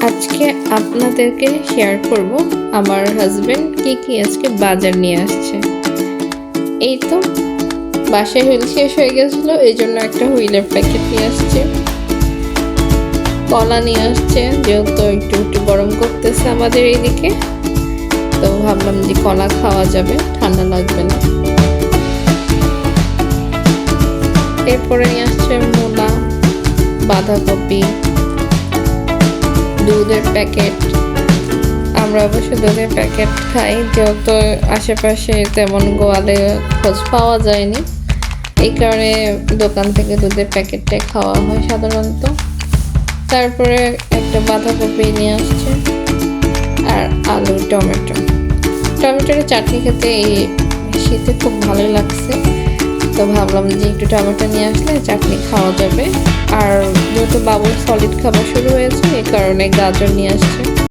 আজকে আপনাদেরকে শেয়ার করব আমার হাজবেন্ড কি আজকে বাজার নিয়ে আসছে। এই তো বাসায় হুইল শেষ হয়ে গেছিলো, এই জন্য একটা হুইলের প্যাকেট নিয়ে আসছে। কলা নিয়ে আসছে, যেহেতু একটু একটু গরম করতেছে আমাদের এইদিকে, তো ভাবলাম যে কলা খাওয়া যাবে, ঠান্ডা লাগবে না। এরপরে নিয়ে আসছে মূলা, বাঁধাকপি, দুধের প্যাকেট। আমরা অবশ্য দুধের প্যাকেট খাই, যেহেতু আশেপাশে তেমন গোয়ালে খোঁজ পাওয়া যায়নি, এই কারণে দোকান থেকে দুধের প্যাকেটটাই খাওয়া হয় সাধারণত। তারপরে একটা বাঁধাকপি নিয়ে আসছে আর আলু, টমেটোর চাটনি খেতে এই শীতে খুব ভালোই লাগছে, তো ভাবলাম যে একটু টমেটো নিয়ে আসলে চাটনি খাওয়া যাবে। আর যেহেতু বাবুর সলিড খাবার শুরু হয়েছে, এই কারণে গাজর নিয়ে আসছে।